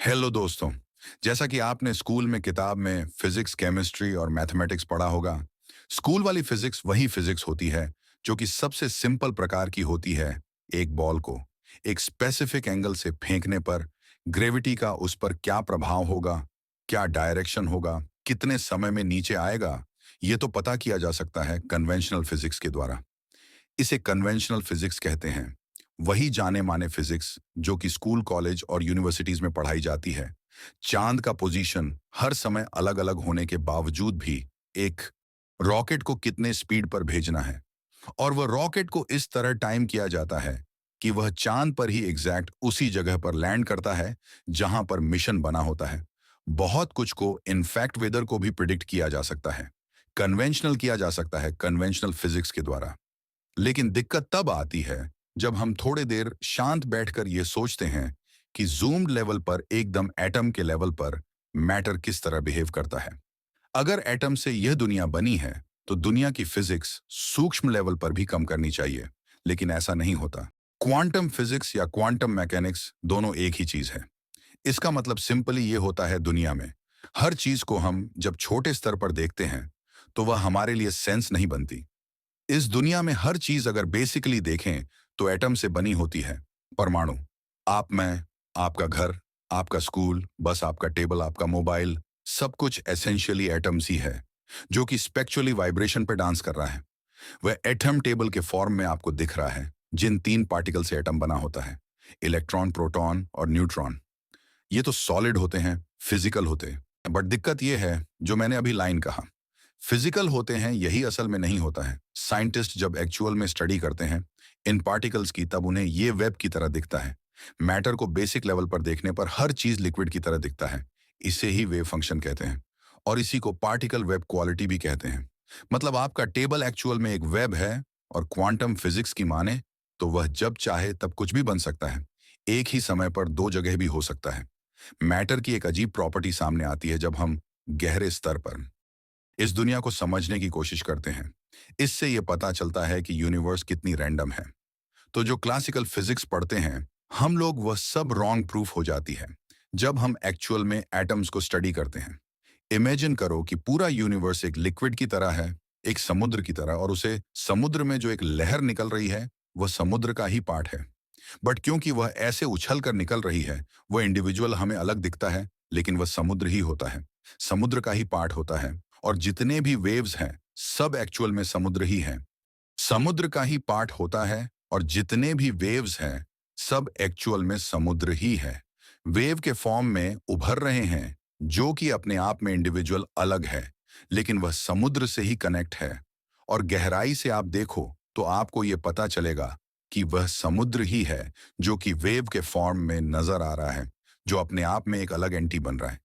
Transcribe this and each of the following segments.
Hello दोस्तों। जैसा कि आपने स्कूल में किताब में फिजिक्स, केमिस्ट्री और मैथमेटिक्स पढ़ा होगा, स्कूल वाली फिजिक्स वही फिजिक्स होती है जो कि सबसे सिंपल प्रकार की होती है। एक बॉल को एक स्पेसिफिक एंगल से फेंकने पर ग्रेविटी का उस पर क्या प्रभाव होगा, क्या डायरेक्शन होगा, कितने समय में नीचे आएगा, ये तो पता किया जा सकता है कन्वेंशनल फिजिक्स के द्वारा। इसे कन्वेंशनल फिजिक्स कहते हैं। वही जाने माने फिजिक्स जो कि स्कूल, कॉलेज और यूनिवर्सिटीज में पढ़ाई जाती है। चांद का पोजीशन हर समय अलग अलग होने के बावजूद भी एक रॉकेट को कितने स्पीड पर भेजना है, और वह रॉकेट को इस तरह टाइम किया जाता है कि वह चांद पर ही एग्जैक्ट उसी जगह पर लैंड करता है जहां पर मिशन बना होता है। बहुत कुछ को इनफैक्ट वेदर को भी प्रिडिक्ट किया जा सकता है, कन्वेंशनल किया जा सकता है कन्वेंशनल फिजिक्स के द्वारा। लेकिन दिक्कत तब आती है जब हम थोड़े देर शांत बैठकर यह सोचते हैं कि जूम्ड लेवल पर, एकदम एटम के लेवल पर मैटर किस तरह बिहेव करता है। अगर एटम से यह दुनिया बनी है तो दुनिया की फिजिक्स सूक्ष्म लेवल पर भी कम करनी चाहिए, लेकिन ऐसा नहीं होता। क्वांटम फिजिक्स या क्वांटम मैकेनिक्स दोनों एक ही चीज है। इसका मतलब सिंपली ये होता है, दुनिया में हर चीज को हम जब छोटे स्तर पर देखते हैं तो वह हमारे लिए सेंस नहीं बनती। इस दुनिया में हर चीज अगर बेसिकली देखें तो एटम से बनी होती है। परमाणु, आप, मैं, आपका घर, आपका स्कूल, बस आपका टेबल, आपका मोबाइल, सब कुछ एसेंशियली एटम्स ही है जो कि स्पेक्चुअली वाइब्रेशन पे डांस कर रहा है। वह एटम टेबल के फॉर्म में आपको दिख रहा है जिन तीन पार्टिकल से एटम बना होता है, इलेक्ट्रॉन, प्रोटॉन और न्यूट्रॉन। ये तो सॉलिड होते हैं, फिजिकल होते हैं। बट दिक्कत ये है जो मैंने अभी लाइन कहा, फिजिकल होते हैं, यही असल में नहीं होता है। साइंटिस्ट जब एक्चुअल में स्टडी करते हैं इन पार्टिकल्स की, तब उन्हें ये वेब की तरह दिखता है। मैटर को बेसिक लेवल पर देखने पर हर चीज लिक्विड की तरह दिखता है। इसे ही वेव फंक्शन कहते हैं, और इसी को पार्टिकल वेब क्वालिटी भी कहते हैं। मतलब आपका टेबल एक्चुअल में एक वेब है, और क्वांटम फिजिक्स की माने तो वह जब चाहे तब कुछ भी बन सकता है। एक ही समय पर दो जगह भी हो सकता है। मैटर की एक अजीब प्रॉपर्टी सामने आती है जब हम गहरे स्तर पर इस दुनिया को समझने की कोशिश करते हैं। इससे यह पता चलता है कि यूनिवर्स कितनी रैंडम है। तो जो क्लासिकल फिजिक्स पढ़ते हैं हम लोग, वह सब रॉन्ग प्रूफ हो जाती है जब हम एक्चुअल में एटम्स को स्टडी करते हैं। इमेजिन करो कि पूरा यूनिवर्स एक लिक्विड की तरह है, एक समुद्र की तरह, और उसे समुद्र में जो एक लहर निकल रही है वह समुद्र का ही पार्ट है। बट क्योंकि वह ऐसे उछल कर निकल रही है, वह इंडिविजुअल हमें अलग दिखता है, लेकिन वह समुद्र ही होता है, समुद्र का ही पार्ट होता है। और जितने भी वेव्स हैं सब एक्चुअल में समुद्र ही हैं, समुद्र का ही पार्ट होता है। और जितने भी वेव्स हैं सब एक्चुअल में समुद्र ही है, वेव के फॉर्म में उभर रहे हैं, जो कि अपने आप में इंडिविजुअल अलग है, लेकिन वह समुद्र से ही कनेक्ट है। और गहराई से आप देखो तो आपको यह पता चलेगा कि वह समुद्र ही है जो कि वेव के फॉर्म में नजर आ रहा है, जो अपने आप में एक अलग एंटी बन रहा है,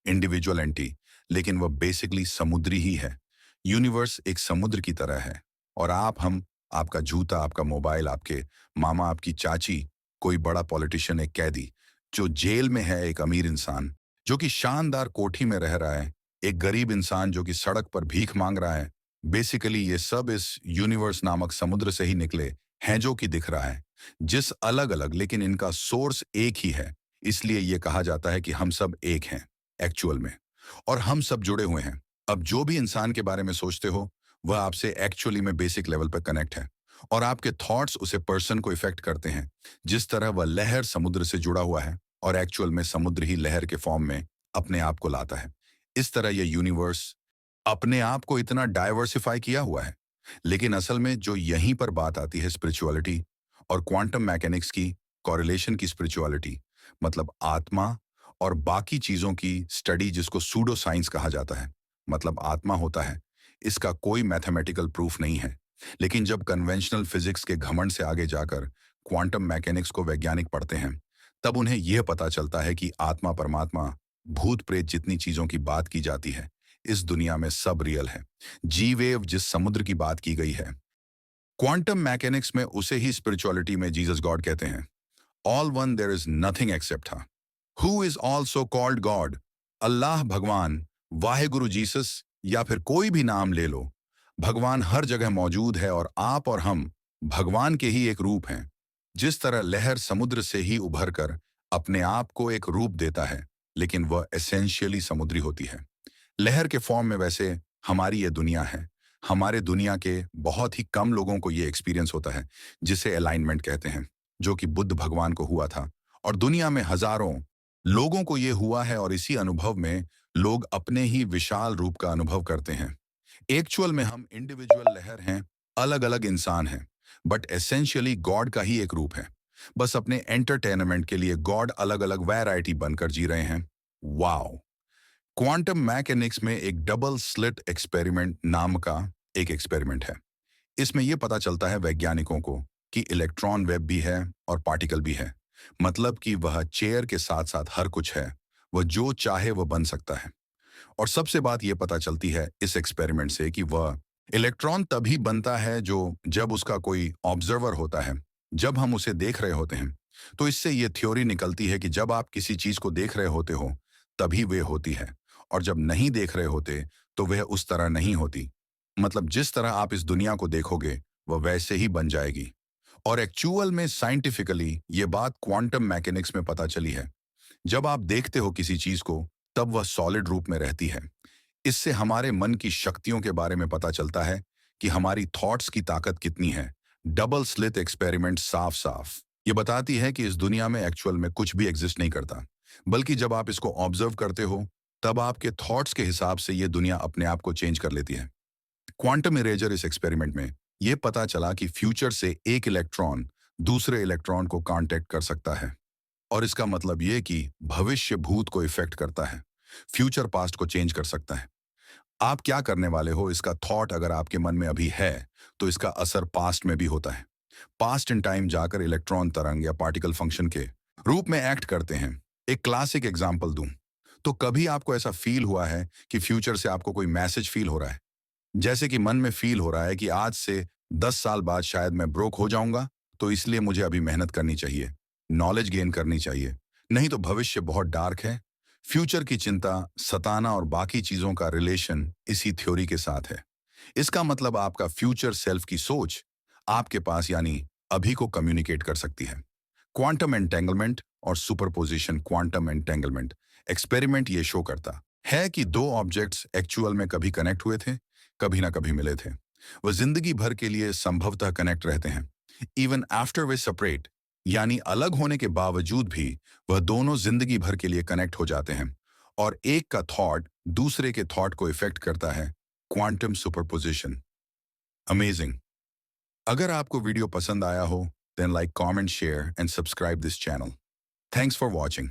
इंडिविजुअल एंटी, लेकिन वह बेसिकली समुद्री ही है। यूनिवर्स एक समुद्र की तरह है, और आप, हम, आपका जूता, आपका मोबाइल, आपके मामा, आपकी चाची, कोई बड़ा पॉलिटिशियन, एक कैदी जो जेल में है, एक अमीर इंसान जो कि शानदार कोठी में रह रहा है, एक गरीब इंसान जो कि सड़क पर भीख मांग रहा है, बेसिकली ये सब इस यूनिवर्स नामक समुद्र से ही निकले हैं जो कि दिख रहा है। जिस अलग अलग, लेकिन इनका सोर्स एक ही है। इसलिए यह कहा जाता है कि हम सब एक हैं एक्चुअल में, और हम सब जुड़े हुए हैं। अब जो भी इंसान के बारे में सोचते हो वह आपसे एक्चुअली में बेसिक लेवल पर कनेक्ट है, और आपके थॉट्स उसे पर्सन को इफेक्ट करते हैं। जिस तरह वह लहर समुद्र से जुड़ा हुआ है और एक्चुअल में समुद्र ही लहर के फॉर्म में अपने आप को लाता है, इस तरह यह यूनिवर्स अपने आप को इतना डाइवर्सिफाई किया हुआ है। लेकिन असल में जो यहीं पर बात आती है स्पिरिचुअलिटी और क्वांटम मैकेनिक्स की, कॉरिलेशन की स्पिरिचुअलिटी, मतलब आत्मा और बाकी चीजों की स्टडी, जिसको सूडो साइंस कहा जाता है। मतलब आत्मा होता है, इसका कोई मैथमेटिकल प्रूफ नहीं है। लेकिन जब कन्वेंशनल फिजिक्स के घमंड से आगे जाकर क्वांटम मैकेनिक्स को वैज्ञानिक पढ़ते हैं, तब उन्हें यह पता चलता है कि आत्मा, परमात्मा, भूत प्रेत जितनी चीजों की बात की जाती है इस दुनिया में सब रियल है। जी वेव जिस समुद्र की बात की गई है क्वांटम मैकेनिक्स में, उसे ही स्पिरिचुअलिटी में जीसस गॉड कहते हैं। All one, there is nothing except her. Who is also called god, Allah, Bhagwan, Waheguru, Jesus, या फिर कोई भी नाम ले लो, भगवान हर जगह मौजूद है, और आप और हम भगवान के ही एक रूप हैं। जिस तरह लहर समुद्र से ही उभर कर अपने आप को एक रूप देता है, लेकिन वह एसेंशियली समुद्री होती है। लहर के फॉर्म में वैसे हमारी ये दुनिया है। हमारे दुनिया के बहुत ही कम लोगों को ये एक्सपीरियंस होता है, जिसे अलाइनमेंट कहते हैं, जो कि बुद्ध भगवान को हुआ था। और दुनिया में हजारों लोगों को ये हुआ है और इसी अनुभव में लोग अपने ही विशाल रूप का अनुभव करते हैं। एक्चुअल में हम इंडिविजुअल लहर हैं, अलग अलग इंसान हैं, बट एसेंशियली गॉड का ही एक रूप है। बस अपने एंटरटेनमेंट के लिए गॉड अलग अलग वैरायटी बनकर जी रहे हैं। वाओ। क्वांटम मैकेनिक्स में एक डबल स्लिट एक्सपेरिमेंट नाम का एक एक्सपेरिमेंट है। इसमें यह पता चलता है वैज्ञानिकों को कि इलेक्ट्रॉन वेब भी है और पार्टिकल भी है। मतलब कि वह चेयर के साथ साथ हर कुछ है। वह जो चाहे वह बन सकता है। और सबसे बात यह पता चलती है इस एक्सपेरिमेंट से कि वह इलेक्ट्रॉन तभी बनता है जो जब उसका कोई ऑब्जर्वर होता है, जब हम उसे देख रहे होते हैं। तो इससे यह थ्योरी निकलती है कि जब आप किसी चीज को देख रहे होते हो तभी वे होती है, और जब नहीं देख रहे होते तो वह उस तरह नहीं होती। मतलब जिस तरह आप इस दुनिया को देखोगे वह वैसे ही बन जाएगी। और एक्चुअल में साइंटिफिकली ये बात क्वांटम मैकेनिक्स में पता चली है। जब आप देखते हो किसी चीज को तब वह सॉलिड रूप में रहती है। इससे हमारे मन की शक्तियों के बारे में पता चलता है कि हमारी थॉट्स की ताकत कितनी है। डबल स्लिट एक्सपेरिमेंट साफ साफ ये बताती है कि इस दुनिया में एक्चुअल में कुछ भी एग्जिस्ट नहीं करता, बल्कि जब आप इसको ऑब्जर्व करते हो तब आपके थॉट्स के हिसाब से ये दुनिया अपने आप को चेंज कर लेती है। क्वांटम इरेजर इस एक्सपेरिमेंट में यह पता चला कि फ्यूचर से एक इलेक्ट्रॉन दूसरे इलेक्ट्रॉन को कांटेक्ट कर सकता है। और इसका मतलब यह कि भविष्य भूत को इफेक्ट करता है, फ्यूचर पास्ट को चेंज कर सकता है। आप क्या करने वाले हो इसका थॉट अगर आपके मन में अभी है तो इसका असर पास्ट में भी होता है। पास्ट इन टाइम जाकर इलेक्ट्रॉन तरंग या पार्टिकल फंक्शन के रूप में एक्ट करते हैं। एक क्लासिक एग्जांपल दूं तो कभी आपको ऐसा फील हुआ है कि फ्यूचर से आपको कोई मैसेज फील हो रहा है, जैसे कि मन में फील हो रहा है कि आज से 10 साल बाद शायद मैं ब्रोक हो जाऊंगा, तो इसलिए मुझे अभी मेहनत करनी चाहिए, नॉलेज गेन करनी चाहिए, नहीं तो भविष्य बहुत डार्क है। फ्यूचर की चिंता, सताना और बाकी चीजों का रिलेशन इसी थ्योरी के साथ है। इसका मतलब आपका फ्यूचर सेल्फ की सोच आपके पास यानी अभी को कम्युनिकेट कर सकती है। क्वांटम एंटेंगलमेंट और सुपरपोजिशन क्वांटम एंटेंगलमेंट एक्सपेरिमेंट ये शो करता है कि दो ऑब्जेक्ट्स एक्चुअल में कभी कनेक्ट हुए थे, कभी ना कभी मिले थे। वह जिंदगी भर के लिए संभवतः कनेक्ट रहते हैं, इवन आफ्टर वे सेपरेट, यानी अलग होने के बावजूद भी वह दोनों जिंदगी भर के लिए कनेक्ट हो जाते हैं। और एक का थॉट दूसरे के थॉट को इफेक्ट करता है। Quantum superposition. अमेजिंग। अगर आपको वीडियो पसंद आया हो then like, comment, share and subscribe this channel. Thanks for watching.